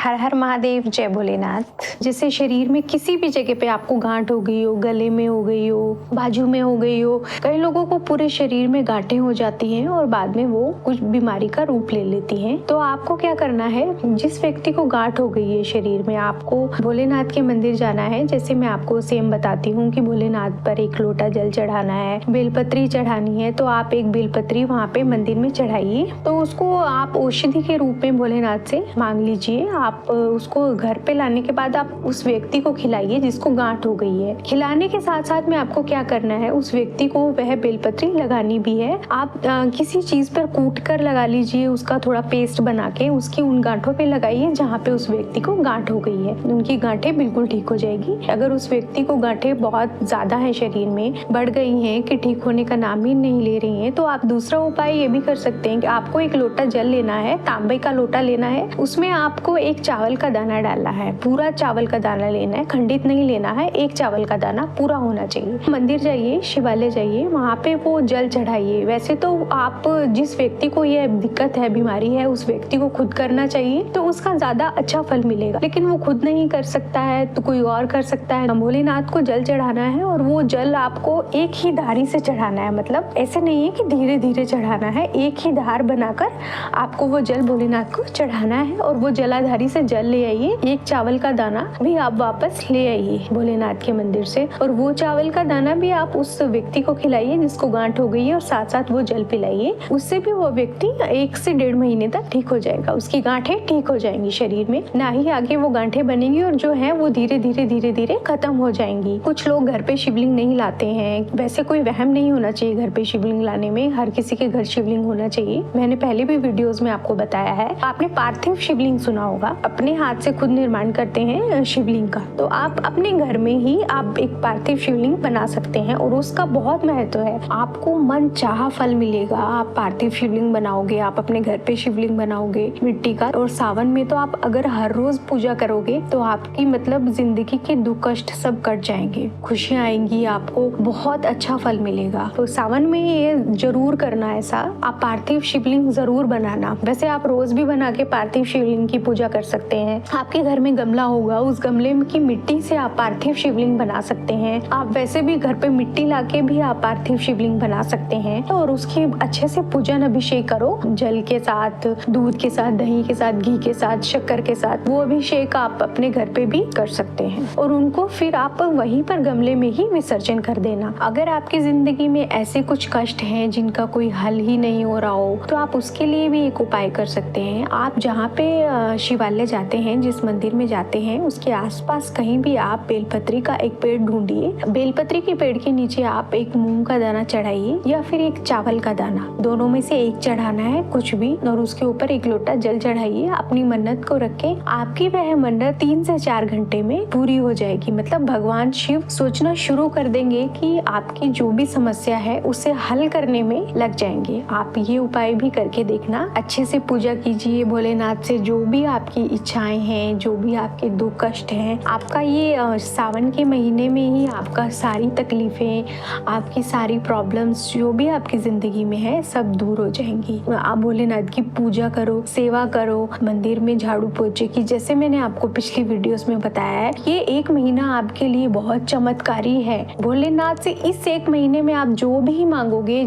हर हर महादेव, जय भोलेनाथ। जैसे शरीर में किसी भी जगह पे आपको गांठ हो गई हो, गले में हो गई हो, बाजू में हो गई हो, कई लोगों को पूरे शरीर में गांठें हो जाती हैं और बाद में वो कुछ बीमारी का रूप ले लेती हैं। तो आपको क्या करना है, जिस व्यक्ति को गांठ हो गई है शरीर में, आपको भोलेनाथ के मंदिर जाना है। जैसे मैं आपको सेम बताती हूँ कि भोलेनाथ पर एक लोटा जल चढ़ाना है, बेलपत्री चढ़ानी है, तो आप एक बेलपत्री वहाँ पे मंदिर में चढ़ाइए। तो उसको आप औषधि के रूप में भोलेनाथ से मांग लीजिए। आप उसको घर पे लाने के बाद आप उस व्यक्ति को खिलाइए जिसको गांठ हो गई है। खिलाने के साथ साथ में आपको क्या करना है, उस व्यक्ति को वह बेलपत्री लगानी भी है। आप किसी चीज पर कूट कर लगा लीजिए, उसका थोड़ा पेस्ट बना के उसकी उन गांठों पे लगाइए जहाँ पे उस व्यक्ति को गांठ हो गई है। उनकी गांठें बिल्कुल ठीक हो जाएगी। अगर उस व्यक्ति को गांठें बहुत ज्यादा है, शरीर में बढ़ गई हैं कि ठीक होने का नाम ही नहीं ले रही हैं, तो आप दूसरा उपाय ये भी कर सकते हैं कि आपको एक लोटा जल लेना है, तांबे का लोटा लेना है, उसमें आपको एक चावल का दाना डालना है। पूरा चावल का दाना लेना है, खंडित नहीं लेना है। एक चावल का दाना पूरा होना चाहिए। मंदिर जाइए, शिवालय जाइए, वहाँ पे वो जल चढ़ाइए। वैसे तो आप जिस व्यक्ति को ये दिक्कत है, बीमारी है, उस व्यक्ति को खुद करना चाहिए तो उसका ज्यादा अच्छा फल मिलेगा। लेकिन वो खुद नहीं कर सकता है तो कोई और कर सकता है। भोलेनाथ को जल चढ़ाना है और वो जल आपको एक ही धारी से चढ़ाना है। मतलब ऐसे नहीं है कि धीरे धीरे चढ़ाना है, एक ही धार बनाकर आपको वो जल भोलेनाथ को चढ़ाना है। और वो जलाधारी से जल ले आइए। एक चावल का दाना भी आप वापस ले आइए भोलेनाथ के मंदिर से, और वो चावल का दाना भी आप उस व्यक्ति को खिलाइए जिसको गांठ हो गई है, और साथ साथ वो जल पिलाइए। उससे भी वो व्यक्ति 1 से 1.5 महीने तक ठीक हो जाएगा। उसकी गांठें ठीक हो जाएंगी शरीर में, ना ही आगे वो गांठें बनेंगी, और जो है वो धीरे धीरे खत्म हो जाएंगी। कुछ लोग घर पे शिवलिंग नहीं लाते हैं। वैसे कोई वहम नहीं होना चाहिए घर पे शिवलिंग लाने में। हर किसी के घर शिवलिंग होना चाहिए। मैंने पहले भी वीडियोस में आपको बताया है। आपने पार्थिव शिवलिंग सुना होगा, अपने हाथ से खुद निर्माण करते हैं शिवलिंग का। तो आप अपने घर में ही आप एक पार्थिव शिवलिंग बना सकते हैं और उसका बहुत महत्व है। आपको मन चाहा फल मिलेगा। आप पार्थिव शिवलिंग बनाओगे, आप अपने घर पे शिवलिंग बनाओगे मिट्टी का, और सावन में तो आप अगर हर रोज पूजा करोगे तो आपकी मतलब जिंदगी के दुख कष्ट सब कट जाएंगे, खुशियां आएंगी, आपको बहुत अच्छा फल मिलेगा। तो सावन में ये जरूर करना ऐसा, आप पार्थिव शिवलिंग जरूर बनाना। वैसे आप रोज भी बना के पार्थिव शिवलिंग की पूजा कर सकते हैं। आपके घर में गमला होगा, उस गमले की मिट्टी से आप पार्थिव शिवलिंग बना सकते हैं। आप वैसे भी घर पे मिट्टी लाके भी आप पार्थिव शिवलिंग बना सकते हैं, और उसकी अच्छे से पूजन अभिषेक करो, जल के साथ, दूध के साथ, दही के साथ, घी के साथ, शक्कर के साथ। वो अभिषेक आप अपने घर पे भी कर सकते हैं, और उनको फिर आप वहीं पर गमले में ही विसर्जन कर देना। अगर आपकी जिंदगी में ऐसे कुछ कष्ट हैं जिनका कोई हल ही नहीं हो रहा हो, तो आप उसके लिए भी एक उपाय कर सकते हैं। आप जहाँ पे शिवालय जाते हैं, जिस मंदिर में जाते हैं, उसके आसपास कहीं भी आप बेलपत्री का एक पेड़ ढूंढिए। बेलपत्री के पेड़ के नीचे आप एक मूंग का दाना चढ़ाइए या फिर एक चावल का दाना, दोनों में से एक चढ़ाना है, कुछ भी, और उसके ऊपर एक लोटा जल चढ़ाइए। अपनी मन्नत को रख के आपकी वह मन्नत 3 से 4 घंटे में पूरी हो जाएगी। मतलब भगवान शिव सोचना शुरू कर देंगे कि आपकी जो भी समस्या है उसे हल करने में लग जाएंगे। आप ये उपाय भी करके देखना। अच्छे से पूजा कीजिए भोलेनाथ से, जो भी आपकी इच्छाएं हैं, जो भी आपके दुख कष्ट हैं, आपका ये सावन के महीने में ही आपका सारी तकलीफें, आपकी सारी प्रॉब्लम्स जो भी आपकी जिंदगी में है सब दूर हो जाएंगी। आप भोलेनाथ की पूजा करो, सेवा करो, मंदिर में झाड़ू पोछे की। जैसे मैंने आपको पिछली वीडियोस में बताया है, ये 1 महीना आपके लिए बहुत चमत्कारी है। भोलेनाथ से इस 1 महीने में आप जो भी मांगोगे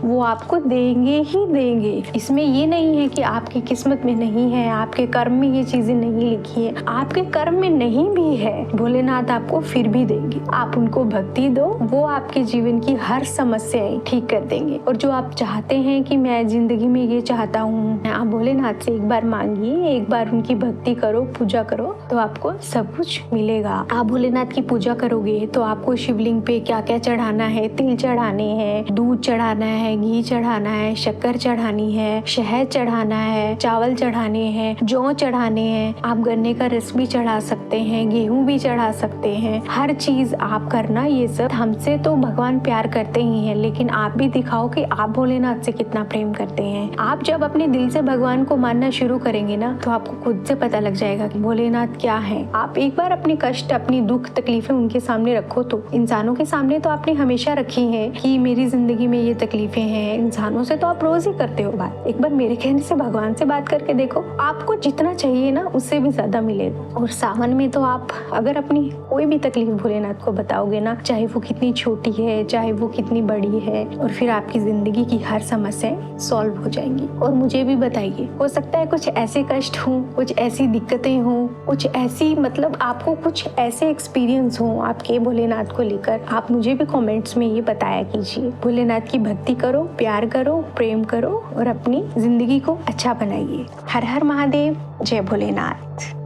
वो आपको देंगे ही देंगे। इसमें ये नहीं है कि आपकी किस्मत में नहीं है, आपके कर्म में ये चीजें नहीं लिखी है। आपके कर्म में नहीं भी है, भोलेनाथ आपको फिर भी देंगे। आप उनको भक्ति दो, वो आपके जीवन की हर समस्याएं ठीक कर देंगे। और जो आप चाहते हैं कि मैं जिंदगी में ये चाहता हूँ, आप भोलेनाथ से एक बार मांगिए, एक बार उनकी भक्ति करो, पूजा करो, तो आपको सब कुछ मिलेगा। आप भोलेनाथ की पूजा करोगे तो आपको शिवलिंग पे क्या क्या चढ़ाना है, तिल चढ़ाने हैं, दूध चढ़ाना है, घी चढ़ाना है, शक्कर चढ़ानी है, शहद चढ़ाना है, चावल चढ़ाने हैं, जौ चढ़ाने हैं। आप गन्ने का रस भी चढ़ा सकते हैं, गेहूं भी चढ़ा सकते हैं। हर चीज आप करना। ये सब हमसे तो भगवान प्यार करते ही हैं, लेकिन आप भी दिखाओ कि आप भोलेनाथ से कितना प्रेम करते हैं। आप जब अपने दिल से भगवान को मानना शुरू करेंगे ना, तो आपको खुद से पता लग जाएगा कि भोलेनाथ क्या है। आप एक बार अपने कष्ट, अपनी दुख तकलीफें उनके सामने रखो। तो इंसानों के सामने तो आपने हमेशा रखी है कि मेरी जिंदगी में ये तकलीफें हैं। इंसानों से तो आप रोज ही करते हो बात। एक बार मेरे कहने से भगवान से बात करके देखो, आपको जितना चाहिए ना उससे भी ज्यादा मिलेगा। और सावन में तो आप अगर अपनी कोई भी तकलीफ भोलेनाथ को बताओगे ना, चाहे वो कितनी छोटी है चाहे वो कितनी बड़ी है, और फिर आपकी जिंदगी की हर समस्याएं सॉल्व हो जाएंगी। और मुझे भी बताइए, हो सकता है कुछ ऐसे कष्ट हों, कुछ ऐसी दिक्कतें हों, कुछ ऐसी मतलब आपको कुछ ऐसे एक्सपीरियंस हो आपके भोलेनाथ को लेकर, आप मुझे भी कमेंट्स में ये बताया कीजिए। भोलेनाथ की भक्ति करो, प्यार करो, प्रेम करो और अपनी जिंदगी को अच्छा बनाइए। हर हर महादेव, जय भोलेनाथ।